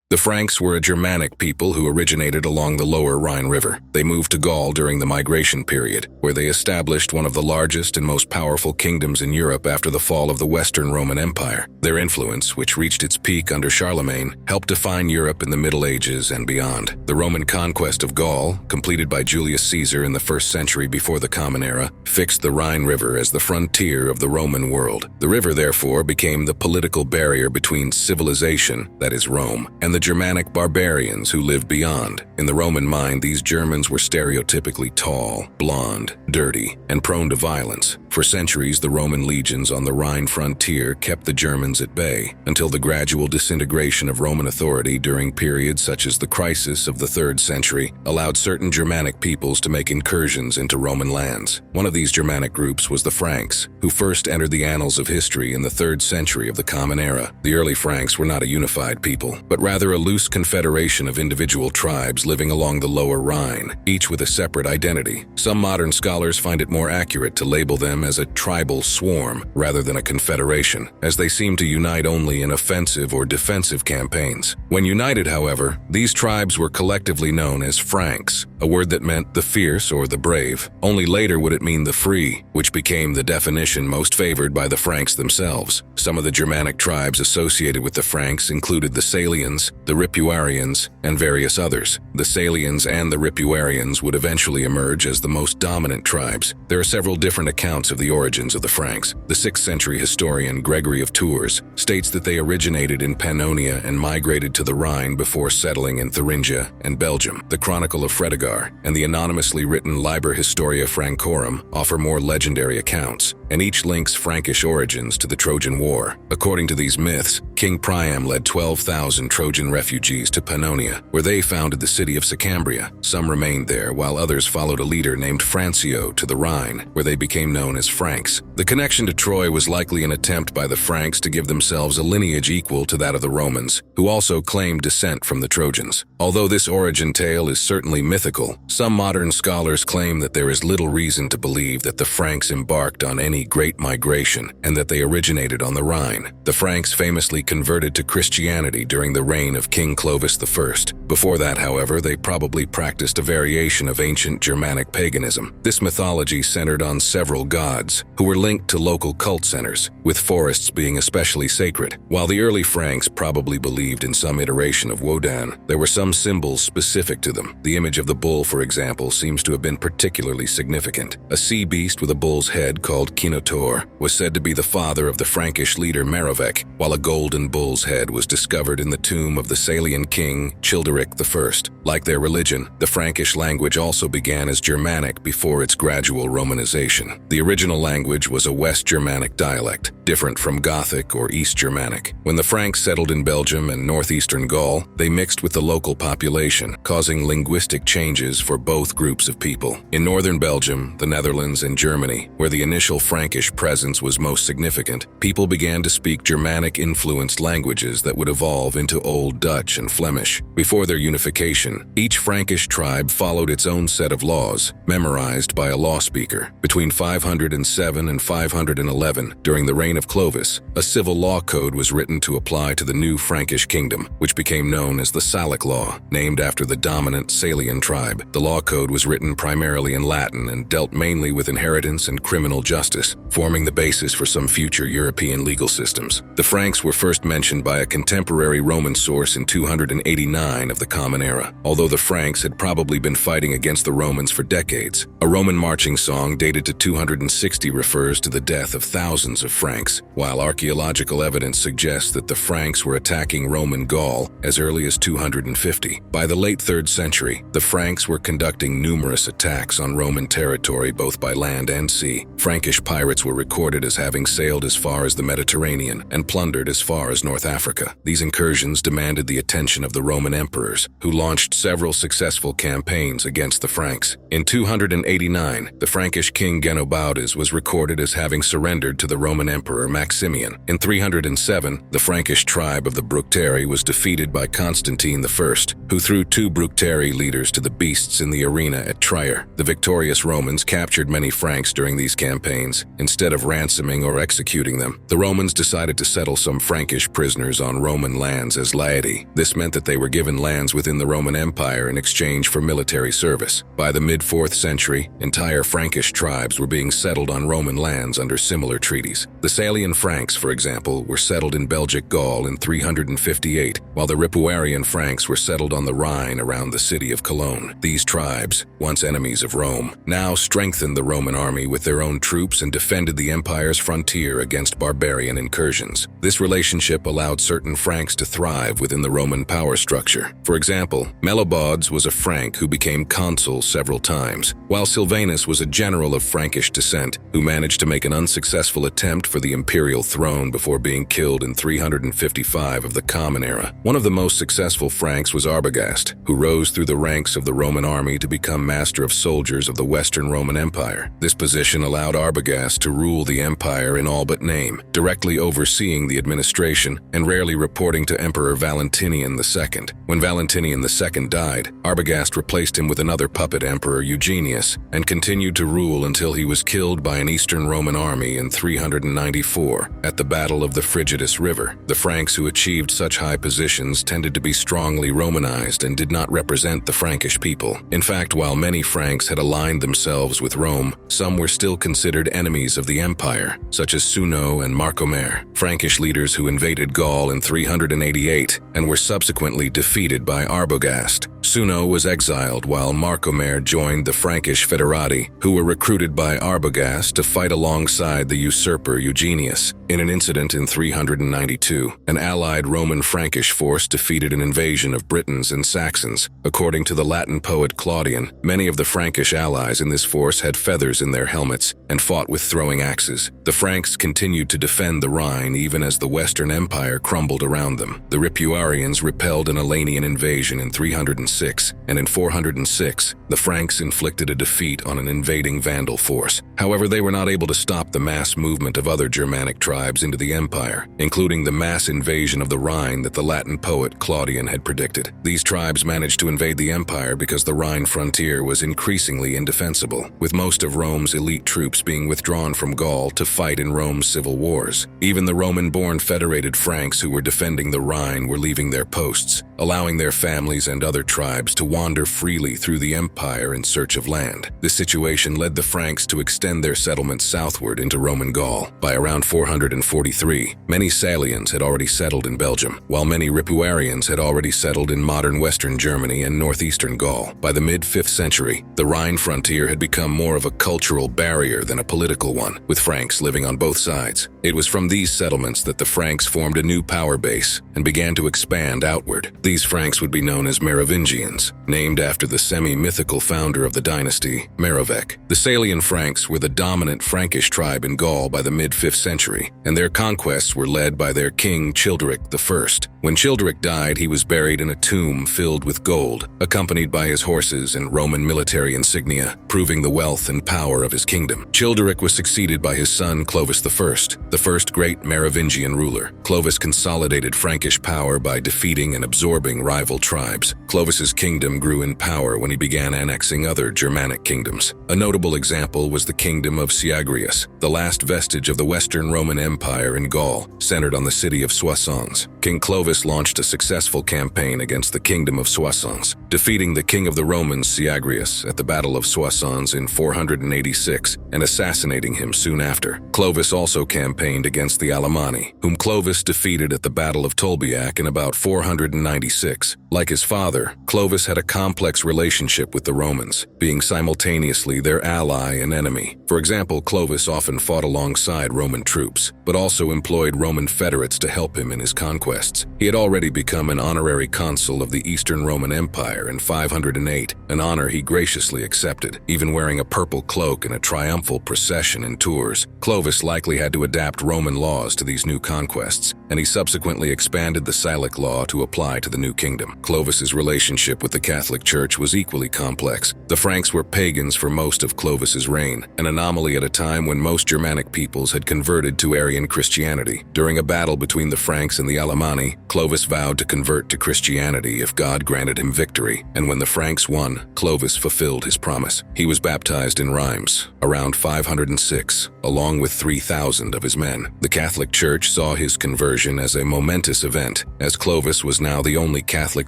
The Franks were a Germanic people who originated along the lower Rhine River. They moved to Gaul during the migration period, where they established one of the largest and most powerful kingdoms in Europe after the fall of the Western Roman Empire. Their influence, which reached its peak under Charlemagne, helped define Europe in the Middle Ages and beyond. The Roman conquest of Gaul, completed by Julius Caesar in the 1st century before the Common Era, fixed the Rhine River as the frontier of the Roman world. The river, therefore, became the political barrier between civilization, that is Rome, and the Germanic barbarians who lived beyond. In the Roman mind, these Germans were stereotypically tall, blonde, dirty, and prone to violence. For centuries, the Roman legions on the Rhine frontier kept the Germans at bay, until the gradual disintegration of Roman authority during periods such as the crisis of the 3rd century allowed certain Germanic peoples to make incursions into Roman lands. One of these Germanic groups was the Franks, who first entered the annals of history in the 3rd century of the Common Era. The early Franks were not a unified people, but rather a loose confederation of individual tribes living along the lower Rhine, each with a separate identity. Some modern scholars find it more accurate to label them as a tribal swarm rather than a confederation, as they seem to unite only in offensive or defensive campaigns. When united, however, these tribes were collectively known as Franks, a word that meant the fierce or the brave. Only later would it mean the free, which became the definition most favored by the Franks themselves. Some of the Germanic tribes associated with the Franks included the Salians, the Ripuarians, and various others. The Salians and the Ripuarians would eventually emerge as the most dominant tribes. There are several different accounts of the origins of the Franks. The 6th century historian Gregory of Tours states that they originated in Pannonia and migrated to the Rhine before settling in Thuringia and Belgium. The Chronicle of Fredegar and the anonymously written Liber Historia Francorum offer more legendary accounts, and each links Frankish origins to the Trojan War. According to these myths, King Priam led 12,000 Trojan refugees to Pannonia, where they founded the city of Sicambria. Some remained there, while others followed a leader named Francio to the Rhine, where they became known as Franks. The connection to Troy was likely an attempt by the Franks to give themselves a lineage equal to that of the Romans, who also claimed descent from the Trojans. Although this origin tale is certainly mythical, some modern scholars claim that there is little reason to believe that the Franks embarked on any great migration and that they originated on the Rhine. The Franks famously converted to Christianity during the reign of King Clovis I. Before that, however, they probably practiced a variation of ancient Germanic paganism. This mythology centered on several gods, who were linked to local cult centers, with forests being especially sacred. While the early Franks probably believed in some iteration of Wodan, there were some symbols specific to them. The image of the bull, for example, seems to have been particularly significant. A sea beast with a bull's head called Kinotaur was said to be the father of the Frankish leader Merovingian, while a golden bull's head was discovered in the tomb of the Salian king Childeric I. Like their religion, the Frankish language also began as Germanic before its gradual Romanization. The original language was a West Germanic dialect, different from Gothic or East Germanic. When the Franks settled in Belgium and northeastern Gaul, they mixed with the local population, causing linguistic changes for both groups of people. In northern Belgium, the Netherlands, and Germany, where the initial Frankish presence was most significant, people began to speak Germanic-influenced languages that would evolve into Old Dutch and Flemish. Before their unification, each Frankish tribe followed its own set of laws, memorized by a law speaker. Between 507 and 511, during the reign of Clovis, a civil law code was written to apply to the new Frankish kingdom, which became known as the Salic Law, named after the dominant Salian tribe. The law code was written primarily in Latin and dealt mainly with inheritance and criminal justice, forming the basis for some future European legal systems. The Franks were first mentioned by a contemporary Roman source in 289 of the Common Era, although the Franks had probably been fighting against the Romans for decades. A Roman marching song dated to 260 refers to the death of thousands of Franks, while archaeological evidence suggests that the Franks were attacking Roman Gaul as early as 250. By the late 3rd century, the Franks were conducting numerous attacks on Roman territory both by land and sea. Frankish pirates were recorded as having sailed as far as the Mediterranean and plundered as far as North Africa. These incursions demanded the attention of the Roman emperors, emperors, who launched several successful campaigns against the Franks. In 289, the Frankish king Genobaudes was recorded as having surrendered to the Roman emperor Maximian. In 307, the Frankish tribe of the Bructeri was defeated by Constantine I, who threw 2 Bructeri leaders to the beasts in the arena at Trier. The victorious Romans captured many Franks during these campaigns. Instead of ransoming or executing them, the Romans decided to settle some Frankish prisoners on Roman lands as laity. This meant that they were given lands within the Roman Empire in exchange for military service. By the mid-4th century, entire Frankish tribes were being settled on Roman lands under similar treaties. The Salian Franks, for example, were settled in Belgic Gaul in 358, while the Ripuarian Franks were settled on the Rhine around the city of Cologne. These tribes, once enemies of Rome, now strengthened the Roman army with their own troops and defended the empire's frontier against barbarian incursions. This relationship allowed certain Franks to thrive within the Roman power structure. For example, Mellobaudes was a Frank who became consul several times, while Silvanus was a general of Frankish descent who managed to make an unsuccessful attempt for the imperial throne before being killed in 355 of the Common Era. One of the most successful Franks was Arbogast, who rose through the ranks of the Roman army to become master of soldiers of the Western Roman Empire. This position allowed Arbogast to rule the empire in all but name, directly overseeing the administration and rarely reporting to Emperor Valentinian II. When Valentinian II died, Arbogast replaced him with another puppet emperor, Eugenius, and continued to rule until he was killed by an Eastern Roman army in 394 at the Battle of the Frigidus River. The Franks who achieved such high positions tended to be strongly Romanized and did not represent the Frankish people. In fact, while many Franks had aligned themselves with Rome, some were still considered enemies of the empire, such as Suno and Marcomer, Frankish leaders who invaded Gaul in 388 and were subsequently defeated by Arbogast. Suno was exiled while Marcomer joined the Frankish Federati, who were recruited by Arbogast to fight alongside the usurper Eugenius. In an incident in 392, an allied Roman Frankish force defeated an invasion of Britons and Saxons. According to the Latin poet Claudian, many of the Frankish allies in this force had feathers in their helmets and fought with throwing axes. The Franks continued to defend the Rhine even as the Western Empire crumbled around them. The Ripuarians repelled an Alanian invasion in 306, and in 406, the Franks inflicted a defeat on an invading Vandal force. However, they were not able to stop the mass movement of other Germanic tribes into the empire, including the mass invasion of the Rhine that the Latin poet Claudian had predicted. These tribes managed to invade the empire because the Rhine frontier was increasingly indefensible, with most of Rome's elite troops being withdrawn from Gaul to fight in Rome's civil wars. Even the Roman-born federated Franks who were defending the Rhine were leaving their posts, allowing their families and other tribes to wander freely through the empire in search of land. This situation led the Franks to extend their settlements southward into Roman Gaul. By around 443, many Salians had already settled in Belgium, while many Ripuarians had already settled in modern western Germany and northeastern Gaul. By the mid-5th century, the Rhine frontier had become more of a cultural barrier than a political one, with Franks living on both sides. It was from these settlements that the Franks formed a new power base and began to expand outward. These Franks would be known as Merovingians, named after the semi-mythical founder of the dynasty, Merovec. The Salian Franks were the dominant Frankish tribe in Gaul by the mid-5th century, and their conquests were led by their king Childeric I. When Childeric died, he was buried in a tomb filled with gold, accompanied by his horses and Roman military insignia, proving the wealth and power of his kingdom. Childeric was succeeded by his son Clovis I, the first great Merovingian ruler. Clovis consolidated Frankish power by defeating and absorbing rival tribes. Clovis's kingdom grew in power when he began annexing other Germanic kingdoms. A notable example was the kingdom of Syagrius, the last vestige of the Western Roman Empire in Gaul, centered on the city of Soissons. King Clovis launched a successful campaign against the kingdom of Soissons, defeating the king of the Romans, Syagrius, at the Battle of Soissons in 486 and assassinating him soon after. Clovis also campaigned against the Alemanni, whom Clovis defeated at the Battle of Tolbiac in about 496. Like his father, Clovis had a complex relationship with the Romans, being simultaneously their ally and enemy. For example, Clovis often fought alongside Roman troops, but also employed Roman federates to help him in his conquests. He had already become an honorary consul of the Eastern Roman Empire in 508, an honor he graciously accepted, even wearing a purple cloak in a triumphal procession in Tours. Clovis likely had to adapt Roman laws to these new conquests, and he subsequently expanded the Salic law to apply to the new kingdom. kingdom. Clovis's relationship with the Catholic Church was equally complex. The Franks were pagans for most of Clovis's reign, an anomaly at a time when most Germanic peoples had converted to Arian Christianity. During a battle between the Franks and the Alemanni, Clovis vowed to convert to Christianity if God granted him victory, and when the Franks won, Clovis fulfilled his promise. He was baptized in Reims around 506, along with 3,000 of his men. The Catholic Church saw his conversion as a momentous event, as Clovis was now the only Catholic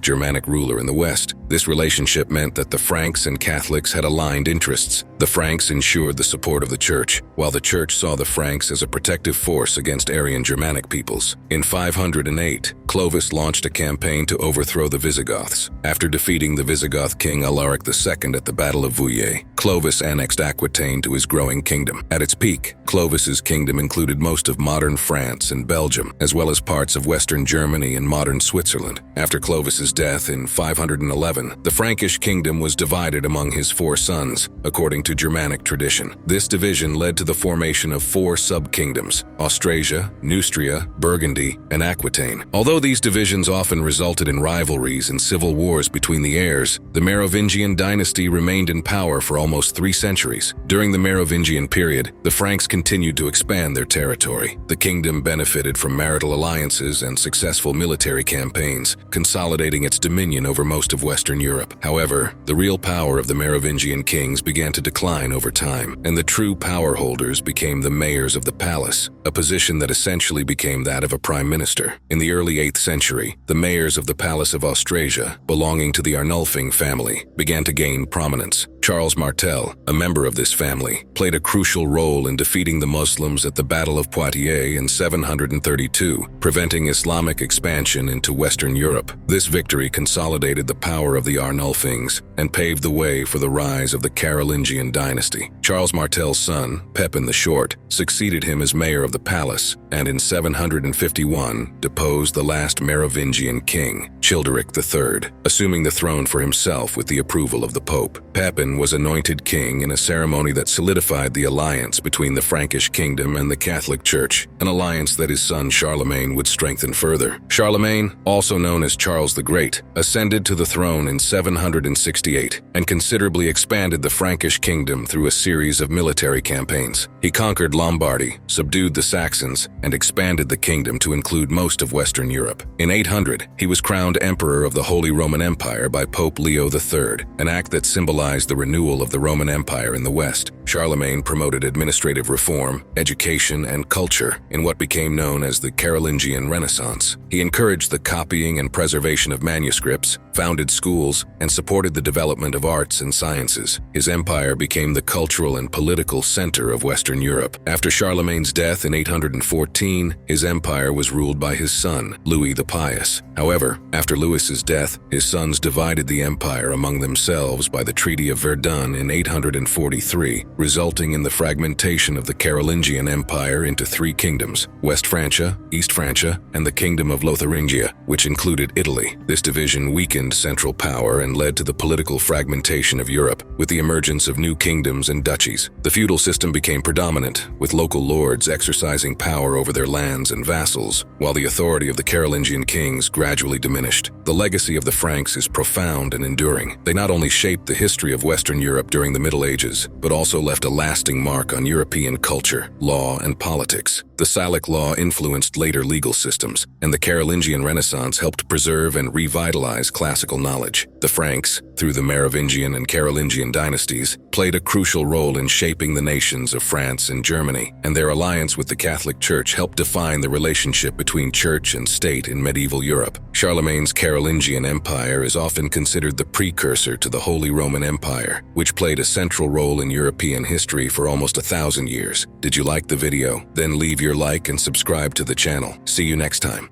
Germanic ruler in the West. This relationship meant that the Franks and Catholics had aligned interests. The Franks ensured the support of the Church, while the Church saw the Franks as a protective force against Arian Germanic peoples. In 508, Clovis launched a campaign to overthrow the Visigoths. After defeating the Visigoth king Alaric II at the Battle of Vouillé, Clovis annexed Aquitaine to his growing kingdom. At its peak, Clovis's kingdom included most of modern France and Belgium, as well as parts of western Germany and modern Switzerland. After Clovis's death in 511, the Frankish kingdom was divided among his 4 sons, according to Germanic tradition. This division led to the formation of 4 sub-kingdoms: Austrasia, Neustria, Burgundy, and Aquitaine. Although these divisions often resulted in rivalries and civil wars between the heirs, the Merovingian dynasty remained in power for almost 3 centuries. During the Merovingian period, the Franks continued to expand their territory. The kingdom benefited from marital alliances and successful military campaigns, consolidating its dominion over most of Western Europe. However, the real power of the Merovingian kings began to decline over time, and the true power holders became the mayors of the palace, a position that essentially became that of a prime minister. In the early 8th century, the mayors of the Palace of Austrasia, belonging to the Arnulfing family, began to gain prominence. Charles Martel, a member of this family, played a crucial role in defeating the Muslims at the Battle of Poitiers in 732, preventing Islamic expansion into Western Europe. This victory consolidated the power of the Arnulfings and paved the way for the rise of the Carolingian dynasty. Charles Martel's son, Pepin the Short, succeeded him as mayor of the palace, and in 751 deposed the last Merovingian king, Childeric III, assuming the throne for himself with the approval of the Pope. Pepin was anointed king in a ceremony that solidified the alliance between the Frankish kingdom and the Catholic Church, an alliance that his son Charlemagne would strengthen further. Charlemagne, also known as Charles the Great, ascended to the throne in 768 and considerably expanded the Frankish kingdom through a series of military campaigns. He conquered Lombardy, subdued the Saxons, and expanded the kingdom to include most of Western Europe. In 800, he was crowned Emperor of the Holy Roman Empire by Pope Leo III, an act that symbolized the renewal of the Roman Empire in the West. Charlemagne promoted administrative reform, education, and culture in what became known as the Carolingian Renaissance. He encouraged the copying and preservation of manuscripts, founded schools, and supported the development of arts and sciences. His empire became the cultural and political center of Western Europe. After Charlemagne's death in 814, his empire was ruled by his son, Louis the Pious. However, after Louis's death, his sons divided the empire among themselves by the Treaty of Verdun in 843, resulting in the fragmentation of the Carolingian Empire into 3 kingdoms: West Francia, East Francia, and the Kingdom of Lotharingia, which included Italy. This division weakened central power and led to the political fragmentation of Europe, with the emergence of new kingdoms and duchies. The feudal system became predominant, with local lords exercising power over their lands and vassals, while the authority of the Carolingian kings gradually diminished. The legacy of the Franks is profound and enduring. They not only shaped the history of Western Europe during the Middle Ages, but also left a lasting mark on European culture, law, and politics. The Salic law influenced later legal systems, and the Carolingian Renaissance helped preserve and revitalize classical knowledge. The Franks, through the Merovingian and Carolingian dynasties, played a crucial role in shaping the nations of France and Germany, and their alliance with the Catholic Church helped define the relationship between church and state in medieval Europe. Charlemagne's Carolingian Empire is often considered the precursor to the Holy Roman Empire, which played a central role in European history for almost 1,000 years. Did you like the video? Then leave your like and subscribe to the channel. See you next time.